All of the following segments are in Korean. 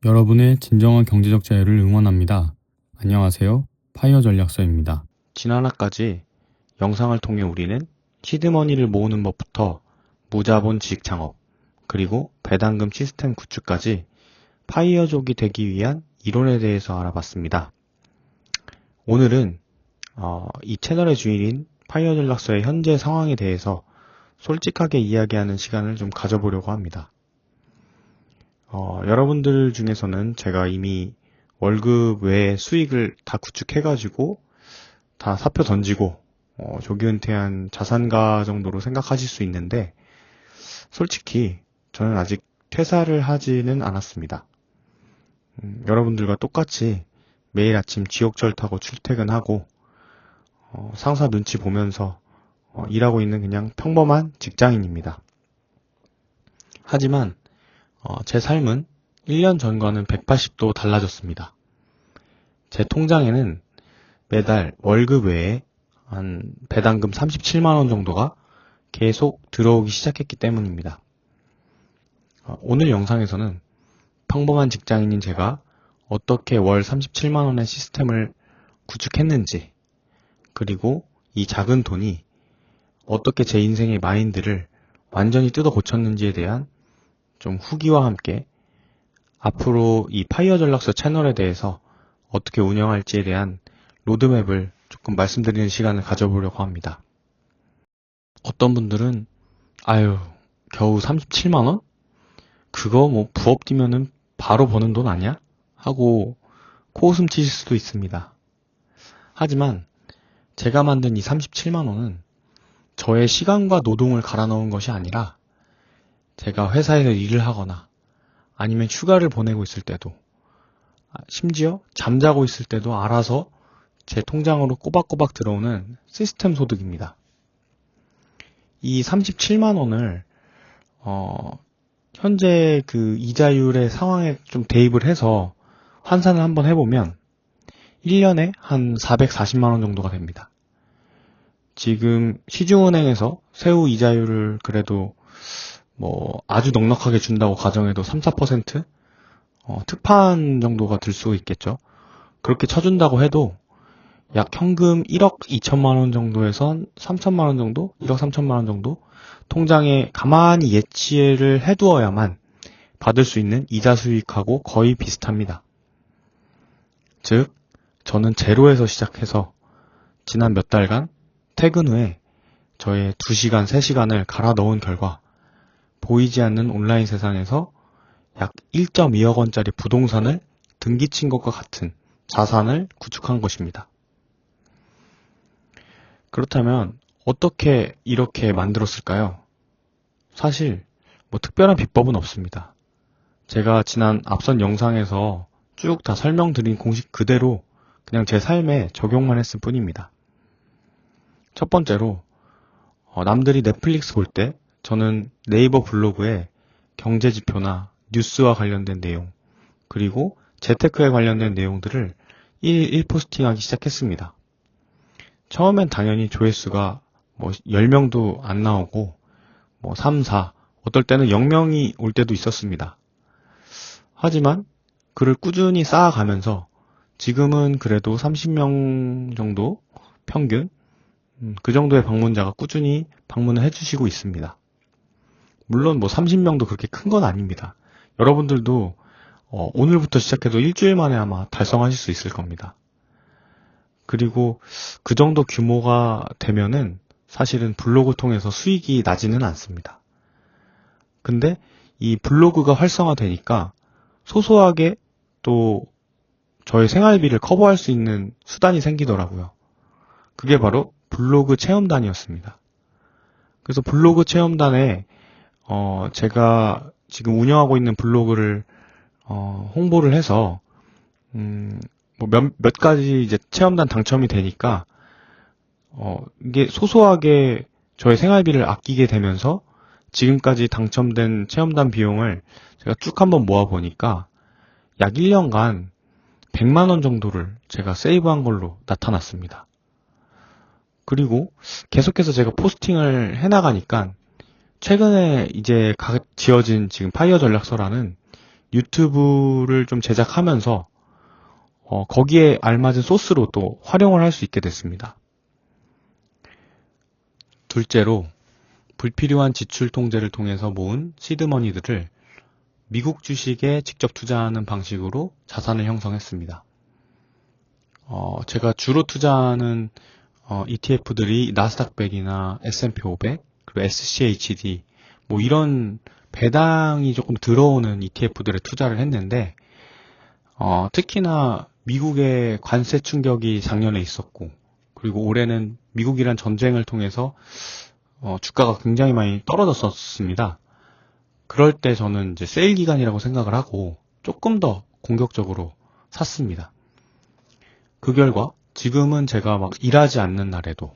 여러분의 진정한 경제적 자유를 응원합니다. 안녕하세요. 파이어 전략서입니다. 지난화까지 영상을 통해 우리는 시드머니를 모으는 법부터 무자본 지식 창업, 그리고 배당금 시스템 구축까지 파이어족이 되기 위한 이론에 대해서 알아봤습니다. 오늘은 이 채널의 주인인 파이어 전략서의 현재 상황에 대해서 솔직하게 이야기하는 시간을 좀 가져보려고 합니다. 여러분들 중에서는 제가 이미 월급 외에 수익을 다 구축해가지고 다 사표 던지고 조기 은퇴한 자산가 정도로 생각하실 수 있는데, 솔직히 저는 아직 퇴사를 하지는 않았습니다. 여러분들과 똑같이 매일 아침 지옥철 타고 출퇴근하고 상사 눈치 보면서 일하고 있는 그냥 평범한 직장인입니다. 하지만 제 삶은 1년 전과는 180도 달라졌습니다. 제 통장에는 매달 월급 외에 한 배당금 37만원 정도가 계속 들어오기 시작했기 때문입니다. 오늘 영상에서는 평범한 직장인인 제가 어떻게 월 37만원의 시스템을 구축했는지, 그리고 이 작은 돈이 어떻게 제 인생의 마인드를 완전히 뜯어 고쳤는지에 대한 좀 후기와 함께 앞으로 이 파이어 전략서 채널에 대해서 어떻게 운영할지에 대한 로드맵을 조금 말씀드리는 시간을 가져보려고 합니다. 어떤 분들은 아유, 겨우 37만원? 그거 뭐 부업 뛰면은 바로 버는 돈 아니야? 하고 코웃음 치실 수도 있습니다. 하지만 제가 만든 이 37만원은 저의 시간과 노동을 갈아 넣은 것이 아니라, 제가 회사에서 일을 하거나 아니면 휴가를 보내고 있을 때도, 심지어 잠자고 있을 때도 알아서 제 통장으로 꼬박꼬박 들어오는 시스템 소득입니다. 이 37만원을 현재 그 이자율의 상황에 좀 대입을 해서 환산을 한번 해보면 1년에 한 440만원 정도가 됩니다. 지금 시중은행에서 세후 이자율을 그래도 뭐 아주 넉넉하게 준다고 가정해도 3, 4% 특판 정도가 들 수 있겠죠. 그렇게 쳐준다고 해도 약 현금 1억 2천만 원 정도에선 3천만 원 정도? 1억 3천만 원 정도? 통장에 가만히 예치를 해두어야만 받을 수 있는 이자 수익하고 거의 비슷합니다. 즉, 저는 제로에서 시작해서 지난 몇 달간 퇴근 후에 저의 2시간, 3시간을 갈아 넣은 결과 보이지 않는 온라인 세상에서 약 1.2억 원짜리 부동산을 등기친 것과 같은 자산을 구축한 것입니다. 그렇다면 어떻게 이렇게 만들었을까요? 사실 뭐 특별한 비법은 없습니다. 제가 지난 앞선 영상에서 쭉 다 설명드린 공식 그대로 그냥 제 삶에 적용만 했을 뿐입니다. 첫 번째로 남들이 넷플릭스 볼 때 저는 네이버 블로그에 경제지표나 뉴스와 관련된 내용, 그리고 재테크에 관련된 내용들을 1일 1포스팅하기 시작했습니다. 처음엔 당연히 조회수가 뭐 10명도 안 나오고 뭐 3, 4, 어떨 때는 0명이 올 때도 있었습니다. 하지만 글을 꾸준히 쌓아가면서 지금은 그래도 30명 정도 평균, 그 정도의 방문자가 꾸준히 방문을 해주시고 있습니다. 물론 뭐 30명도 그렇게 큰 건 아닙니다. 여러분들도 오늘부터 시작해도 일주일 만에 아마 달성하실 수 있을 겁니다. 그리고 그 정도 규모가 되면은 사실은 블로그 통해서 수익이 나지는 않습니다. 근데 이 블로그가 활성화되니까 소소하게 또 저의 생활비를 커버할 수 있는 수단이 생기더라고요. 그게 바로 블로그 체험단이었습니다. 그래서 블로그 체험단에 제가 지금 운영하고 있는 블로그를 홍보를 해서 뭐 몇 가지 이제 체험단 당첨이 되니까 이게 소소하게 저의 생활비를 아끼게 되면서 지금까지 당첨된 체험단 비용을 제가 쭉 한번 모아보니까 약 1년간 100만 원 정도를 제가 세이브한 걸로 나타났습니다. 그리고 계속해서 제가 포스팅을 해나가니까 최근에 이제 지어진 지금 파이어 전략서라는 유튜브를 좀 제작하면서 거기에 알맞은 소스로 또 활용을 할 수 있게 됐습니다. 둘째로 불필요한 지출 통제를 통해서 모은 시드머니들을 미국 주식에 직접 투자하는 방식으로 자산을 형성했습니다. 제가 주로 투자하는 ETF들이 나스닥 100이나 S&P 500, 그리고 SCHD, 뭐 이런 배당이 조금 들어오는 ETF들에 투자를 했는데, 특히나 미국의 관세 충격이 작년에 있었고, 그리고 올해는 미국이란 전쟁을 통해서 주가가 굉장히 많이 떨어졌었습니다. 그럴 때 저는 이제 세일 기간이라고 생각을 하고 조금 더 공격적으로 샀습니다. 그 결과 지금은 제가 막 일하지 않는 날에도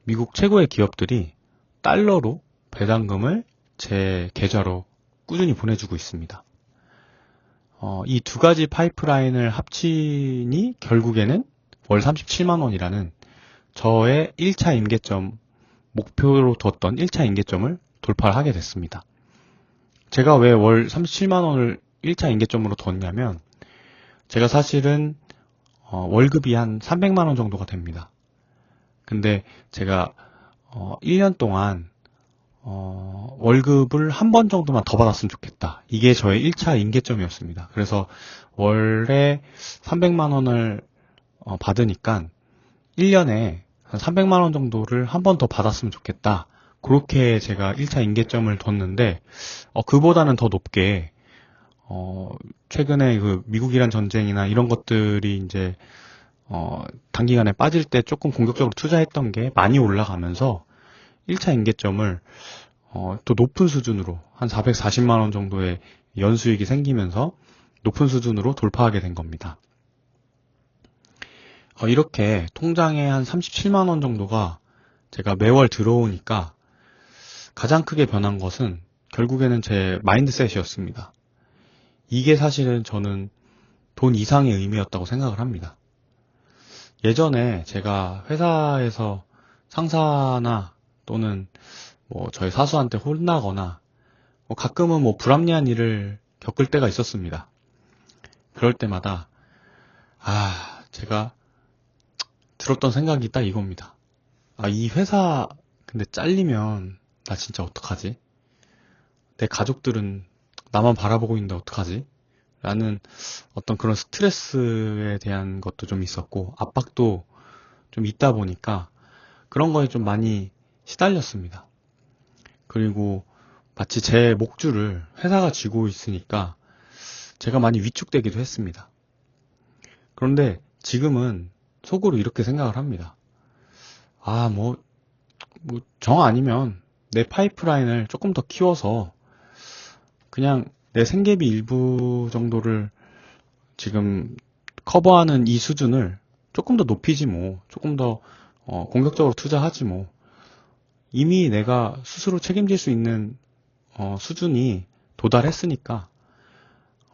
미국 최고의 기업들이 달러로 배당금을 제 계좌로 꾸준히 보내주고 있습니다. 이 두 가지 파이프라인을 합치니 결국에는 월 37만 원이라는 저의 1차 임계점, 목표로 뒀던 1차 임계점을 돌파를 하게 됐습니다. 제가 왜 월 37만 원을 1차 임계점으로 뒀냐면, 제가 사실은 월급이 한 300만 원 정도가 됩니다. 근데 제가 1년 동안 월급을 한 번 정도만 더 받았으면 좋겠다. 이게 저의 1차 임계점이었습니다. 그래서 월에 300만 원을 받으니까 1년에 한 300만 원 정도를 한 번 더 받았으면 좋겠다. 그렇게 제가 1차 임계점을 뒀는데, 그보다는 더 높게, 최근에 그 미국이란 전쟁이나 이런 것들이 이제, 단기간에 빠질 때 조금 공격적으로 투자했던 게 많이 올라가면서 1차 임계점을, 또 높은 수준으로, 한 440만 원 정도의 연수익이 생기면서 높은 수준으로 돌파하게 된 겁니다. 이렇게 통장에 한 37만 원 정도가 제가 매월 들어오니까 가장 크게 변한 것은 결국에는 제 마인드셋이었습니다. 이게 사실은 저는 돈 이상의 의미였다고 생각을 합니다. 예전에 제가 회사에서 상사나 또는 뭐 저희 사수한테 혼나거나 가끔은 뭐 불합리한 일을 겪을 때가 있었습니다. 그럴 때마다 제가 들었던 생각이 딱 이겁니다. 이 회사 근데 잘리면 나 진짜 어떡하지? 내 가족들은 나만 바라보고 있는데 어떡하지? 라는 어떤 그런 스트레스에 대한 것도 좀 있었고, 압박도 좀 있다 보니까 그런 거에 좀 많이 시달렸습니다. 그리고 마치 제 목줄을 회사가 쥐고 있으니까 제가 많이 위축되기도 했습니다. 그런데 지금은 속으로 이렇게 생각을 합니다. 정 아니면 내 파이프라인을 조금 더 키워서 그냥 내 생계비 일부 정도를 지금 커버하는 이 수준을 조금 더 높이지 뭐, 조금 더 공격적으로 투자하지 뭐. 이미 내가 스스로 책임질 수 있는 수준이 도달했으니까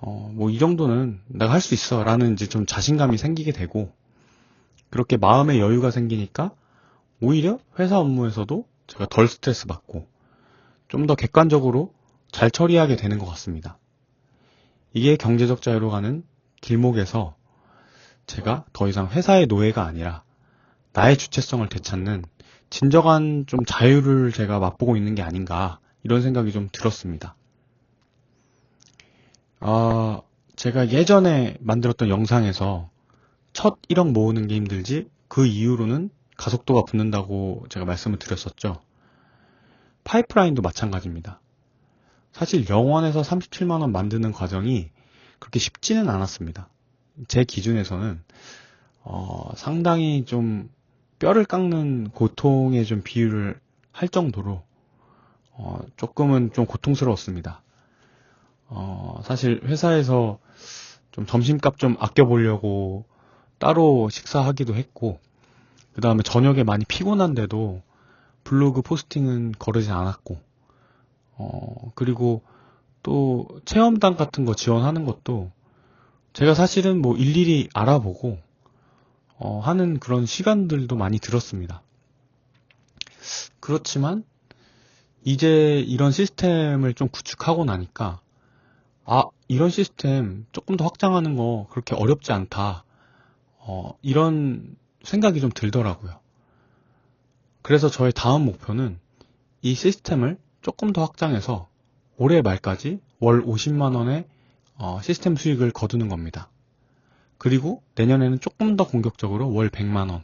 뭐 이 정도는 내가 할 수 있어 라는 이제 좀 자신감이 생기게 되고, 그렇게 마음의 여유가 생기니까 오히려 회사 업무에서도 제가 덜 스트레스 받고 좀 더 객관적으로 잘 처리하게 되는 것 같습니다. 이게 경제적 자유로 가는 길목에서 제가 더 이상 회사의 노예가 아니라 나의 주체성을 되찾는 진정한 좀 자유를 제가 맛보고 있는 게 아닌가, 이런 생각이 좀 들었습니다. 제가 예전에 만들었던 영상에서 첫 1억 모으는 게 힘들지 그 이후로는 가속도가 붙는다고 제가 말씀을 드렸었죠. 파이프라인도 마찬가지입니다. 사실 0원에서 37만 원 만드는 과정이 그렇게 쉽지는 않았습니다. 제 기준에서는 상당히 좀 뼈를 깎는 고통에 좀 비유를 할 정도로 조금은 좀 고통스러웠습니다. 사실 회사에서 좀 점심값 좀 아껴보려고 따로 식사하기도 했고, 그 다음에 저녁에 많이 피곤한데도 블로그 포스팅은 거르지 않았고, 그리고 또 체험단 같은 거 지원하는 것도 제가 사실은 뭐 일일이 알아보고 하는 그런 시간들도 많이 들었습니다. 그렇지만 이제 이런 시스템을 좀 구축하고 나니까 이런 시스템 조금 더 확장하는 거 그렇게 어렵지 않다. 이런 생각이 좀 들더라고요. 그래서 저의 다음 목표는 이 시스템을 조금 더 확장해서 올해 말까지 월 50만 원의 시스템 수익을 거두는 겁니다. 그리고 내년에는 조금 더 공격적으로 월 100만 원,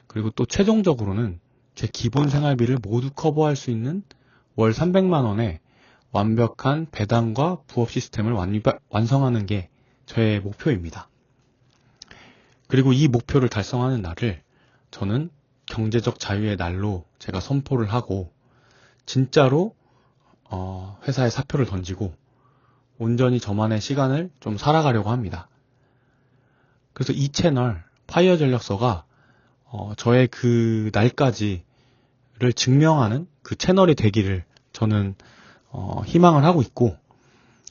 그리고 또 최종적으로는 제 기본 생활비를 모두 커버할 수 있는 월 300만 원의 완벽한 배당과 부업 시스템을 완성하는 게 저의 목표입니다. 그리고 이 목표를 달성하는 날을 저는 경제적 자유의 날로 제가 선포를 하고 진짜로 회사에 사표를 던지고 온전히 저만의 시간을 좀 살아가려고 합니다. 그래서 이 채널 파이어 전략서가 저의 그 날까지를 증명하는 그 채널이 되기를 저는 희망을 하고 있고,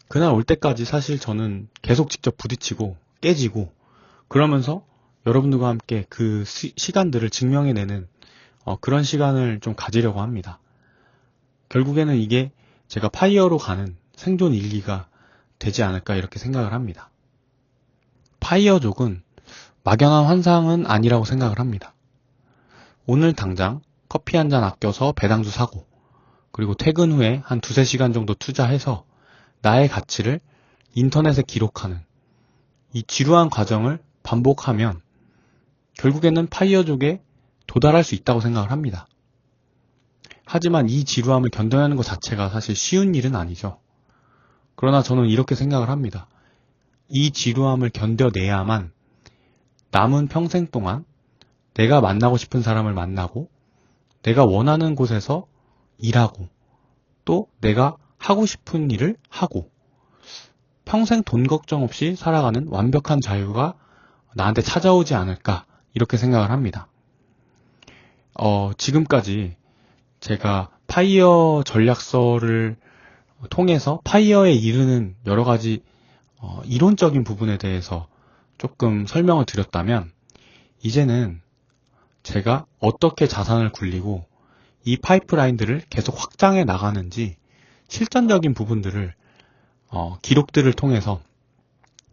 그날 올 때까지 사실 저는 계속 직접 부딪히고 깨지고 그러면서 여러분들과 함께 그 시간들을 증명해내는 그런 시간을 좀 가지려고 합니다. 결국에는 이게 제가 파이어로 가는 생존 일기가 되지 않을까 이렇게 생각을 합니다. 파이어족은 막연한 환상은 아니라고 생각을 합니다. 오늘 당장 커피 한 잔 아껴서 배당주 사고, 그리고 퇴근 후에 한 2-3시간 정도 투자해서 나의 가치를 인터넷에 기록하는 이 지루한 과정을 반복하면 결국에는 파이어족에 도달할 수 있다고 생각을 합니다. 하지만 이 지루함을 견뎌내는 것 자체가 사실 쉬운 일은 아니죠. 그러나 저는 이렇게 생각을 합니다. 이 지루함을 견뎌내야만 남은 평생 동안 내가 만나고 싶은 사람을 만나고 내가 원하는 곳에서 일하고 또 내가 하고 싶은 일을 하고 평생 돈 걱정 없이 살아가는 완벽한 자유가 나한테 찾아오지 않을까 이렇게 생각을 합니다. 지금까지 제가 파이어 전략서를 통해서 파이어에 이르는 여러 가지 이론적인 부분에 대해서 조금 설명을 드렸다면, 이제는 제가 어떻게 자산을 굴리고 이 파이프라인들을 계속 확장해 나가는지 실전적인 부분들을 기록들을 통해서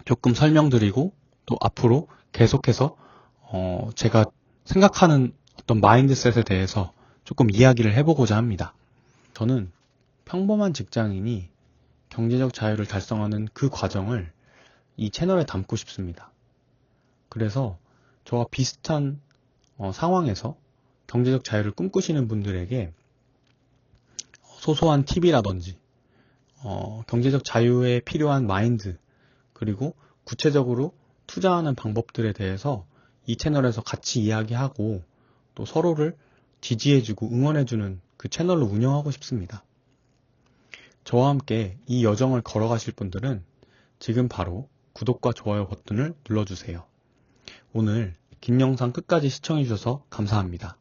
조금 설명드리고, 또 앞으로 계속해서 제가 생각하는 어떤 마인드셋에 대해서 조금 이야기를 해보고자 합니다. 저는 평범한 직장인이 경제적 자유를 달성하는 그 과정을 이 채널에 담고 싶습니다. 그래서 저와 비슷한 상황에서 경제적 자유를 꿈꾸시는 분들에게 소소한 팁이라든지 경제적 자유에 필요한 마인드, 그리고 구체적으로 투자하는 방법들에 대해서 이 채널에서 같이 이야기하고 또 서로를 지지해주고 응원해주는 그 채널로 운영하고 싶습니다. 저와 함께 이 여정을 걸어가실 분들은 지금 바로 구독과 좋아요 버튼을 눌러주세요. 오늘 긴 영상 끝까지 시청해주셔서 감사합니다.